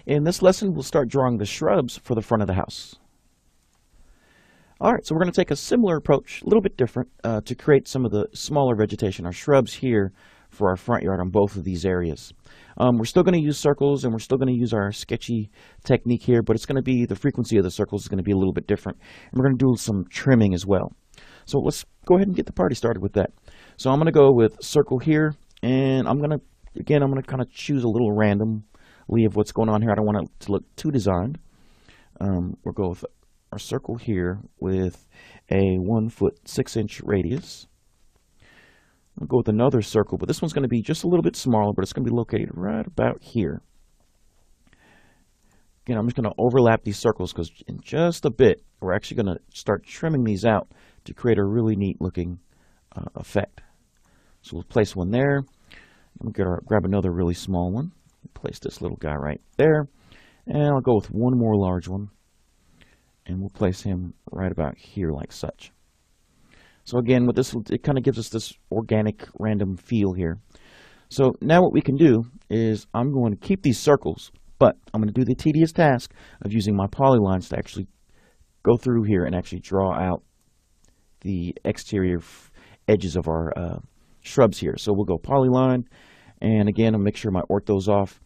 In this lesson, we'll start drawing the shrubs for the front of the house. Alright, so we're going to take a similar approach, a little bit different, to create some of the smaller vegetation, our shrubs here for our front yard on both of these areas. We're still going to use circles and we're still going to use our sketchy technique here, but it's going to be, the frequency of the circles is going to be a little bit different. And we're going to do some trimming as well. So let's go ahead and get the party started with that. So I'm going to go with circle here, and I'm going to kind of choose a little randomly of what's going on here. I don't want it to look too designed. We'll go with our circle here with a 1 foot 6 inch radius. I'll go with another circle, but this one's going to be just a little bit smaller, but it's going to be located right about here. Again, I'm just going to overlap these circles because in just a bit, we're actually going to start trimming these out to create a really neat looking effect. So we'll place one there. I'm going to grab another really small one. Place this little guy right there. And I'll go with one more large one. And we'll place him right about here like such. So again, with this, it kind of gives us this organic, random feel here. So now what we can do is I'm going to keep these circles, but I'm going to do the tedious task of using my polylines to actually go through here and actually draw out the exterior edges of our shrubs here. So we'll go polyline, and again, I'll make sure my ortho's off.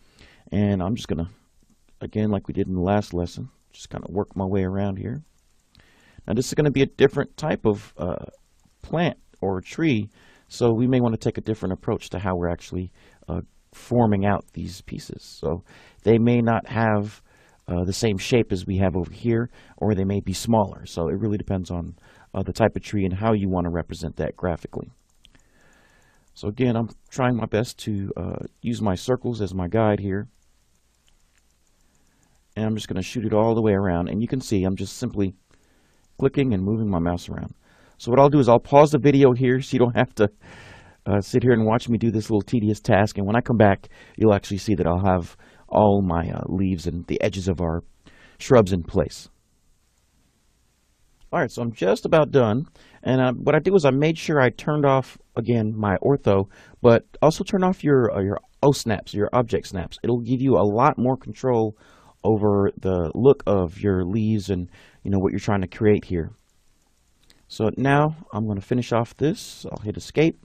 And I'm just going to, again, like we did in the last lesson, just kind of work my way around here. Now this is going to be a different type of plant or tree, so we may want to take a different approach to how we're actually forming out these pieces. So they may not have the same shape as we have over here, or they may be smaller. So it really depends on the type of tree and how you want to represent that graphically. So again, I'm trying my best to use my circles as my guide here. And I'm just going to shoot it all the way around. And you can see I'm just simply clicking and moving my mouse around. So what I'll do is I'll pause the video here so you don't have to sit here and watch me do this little tedious task. And when I come back, you'll actually see that I'll have all my leaves and the edges of our shrubs in place. Alright, so I'm just about done. And what I did was I made sure I turned off, again, my ortho, but also turn off your O snaps, your object snaps. It'll give you a lot more control over the look of your leaves and what you're trying to create here. So now I'm going to finish off this. I'll hit escape.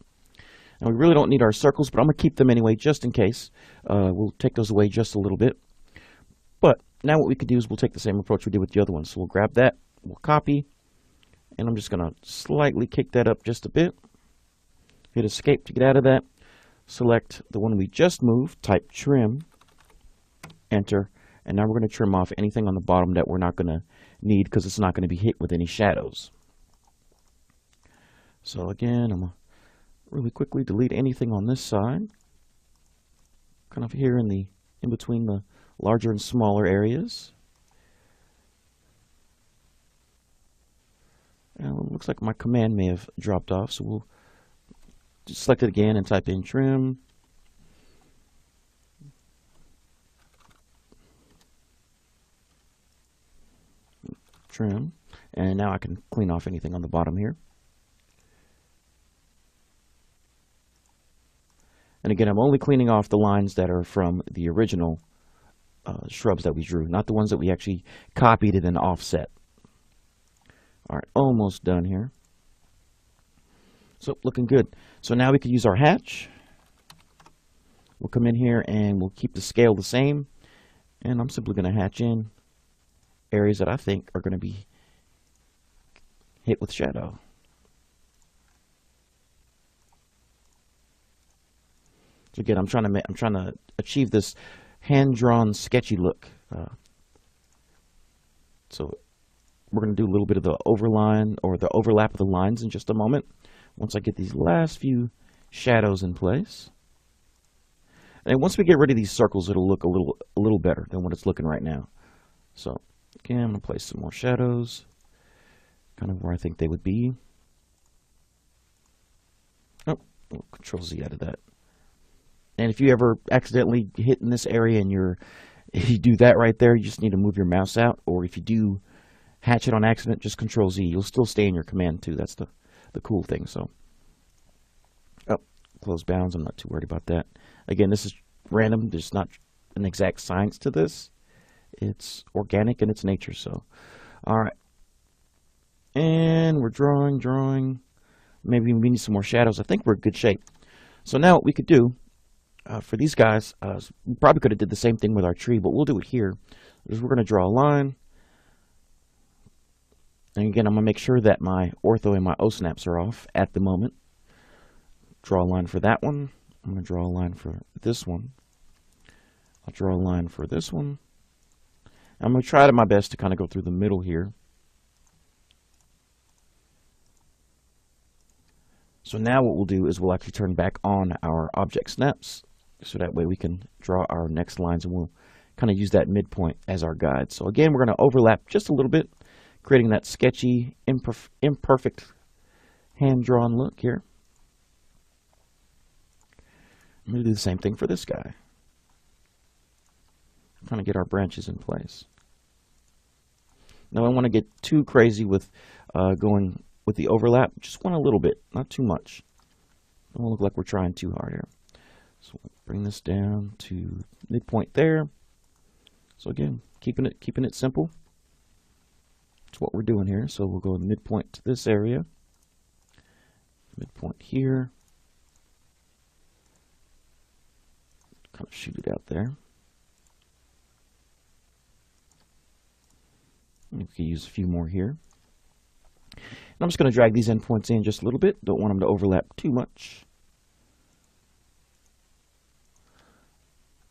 And we really don't need our circles, but I'm going to keep them anyway just in case. We'll take those away just a little bit. But now what we can do is we'll take the same approach we did with the other one. So we'll grab that, we'll copy, and I'm just going to slightly kick that up just a bit. Hit escape to get out of that. Select the one we just moved, type trim, enter. And now we're going to trim off anything on the bottom that we're not going to need because it's not going to be hit with any shadows. So again, I'm going to really quickly delete anything on this side. Kind of here in between the larger and smaller areas. And it looks like my command may have dropped off, so we'll just select it again and type in trim. Trim, and now I can clean off anything on the bottom here. And again, I'm only cleaning off the lines that are from the original shrubs that we drew, not the ones that we actually copied and then offset. All right, almost done here. So looking good. So now we can use our hatch. We'll come in here and we'll keep the scale the same, and I'm simply going to hatch in areas that I think are going to be hit with shadow. So again, I'm trying to achieve this hand-drawn, sketchy look. So we're going to do a little bit of the overline or the overlap of the lines in just a moment. Once I get these last few shadows in place, and once we get rid of these circles, it'll look a little better than what it's looking right now. So again, I'm going to place some more shadows, kind of where I think they would be. Oh, Control Z out of that. And if you ever accidentally hit in this area and if you do that right there, you just need to move your mouse out. Or if you do hatch it on accident, just Control Z. You'll still stay in your command too. That's the cool thing. So, oh, close bounds. I'm not too worried about that. Again, this is random. There's not an exact science to this. It's organic in its nature. So, all right. And we're drawing. Maybe we need some more shadows. I think we're in good shape. So now what we could do for these guys, we probably could have did the same thing with our tree, but we'll do it here. Is we're going to draw a line. And again, I'm going to make sure that my ortho and my O-snaps are off at the moment. Draw a line for that one. I'm going to draw a line for this one. I'll draw a line for this one. I'm going to try my best to kind of go through the middle here. So now what we'll do is we'll actually turn back on our object snaps, so that way we can draw our next lines, and we'll kind of use that midpoint as our guide. So again, we're going to overlap just a little bit, creating that sketchy, imperfect hand-drawn look here. I'm going to do the same thing for this guy. Trying to get our branches in place. Now I don't want to get too crazy with going with the overlap. Just want a little bit, not too much. Don't look like we're trying too hard here. So we'll bring this down to midpoint there. So again, keeping it simple. That's what we're doing here. So we'll go midpoint to this area. Midpoint here. Kind of shoot it out there. We can use a few more here. And I'm just going to drag these endpoints in just a little bit. Don't want them to overlap too much.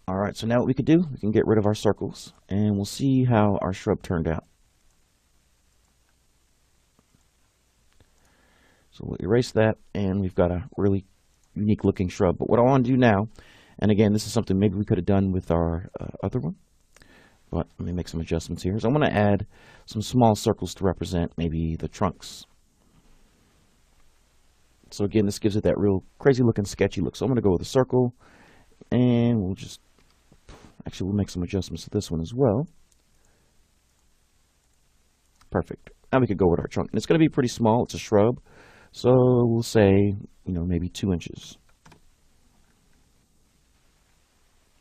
All right, so now what we could do, we can get rid of our circles, and we'll see how our shrub turned out. So we'll erase that, and we've got a really unique looking shrub. But what I want to do now, and again, this is something maybe we could have done with our other one, but let me make some adjustments here. So I'm going to add some small circles to represent maybe the trunks. So again, this gives it that real crazy looking sketchy look. So I'm going to go with a circle, and we'll just, actually we'll make some adjustments to this one as well. Perfect. Now we could go with our trunk. And it's going to be pretty small. It's a shrub. So we'll say, maybe 2 inches.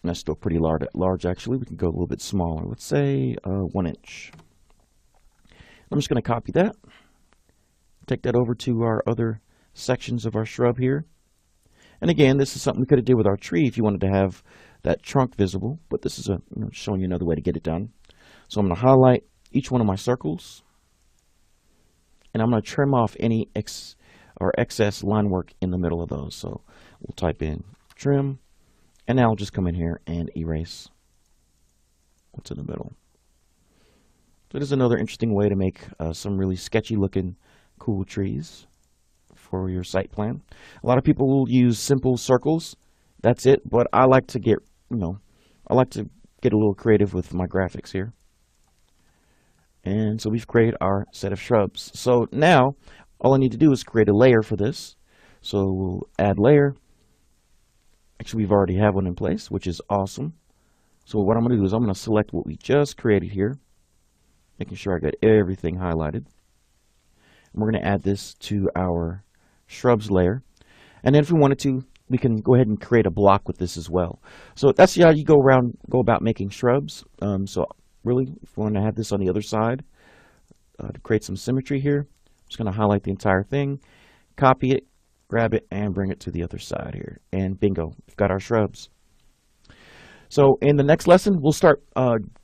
And that's still pretty large actually. We can go a little bit smaller. Let's say 1 inch. I'm just going to copy that. Take that over to our other sections of our shrub here. And again, this is something we could have did with our tree if you wanted to have that trunk visible. But this is showing you another way to get it done. So I'm going to highlight each one of my circles. And I'm going to trim off any excess line work in the middle of those. So we'll type in trim. And now I'll just come in here and erase what's in the middle. So this is another interesting way to make some really sketchy looking cool trees for your site plan. A lot of people will use simple circles. That's it. But I like to get, I like to get a little creative with my graphics here. And so we've created our set of shrubs. So now all I need to do is create a layer for this. So we'll add layer. Actually, we've already have one in place, which is awesome. So what I'm going to do is I'm going to select what we just created here, making sure I got everything highlighted. And we're going to add this to our shrubs layer. And then if we wanted to, we can go ahead and create a block with this as well. So that's how you go about making shrubs. So really, if we want to have this on the other side to create some symmetry here, I'm just going to highlight the entire thing, copy it, grab it, and bring it to the other side here. And bingo, we've got our shrubs. So in the next lesson, we'll start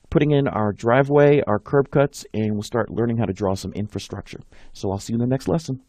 putting in our driveway, our curb cuts, and we'll start learning how to draw some infrastructure. So I'll see you in the next lesson.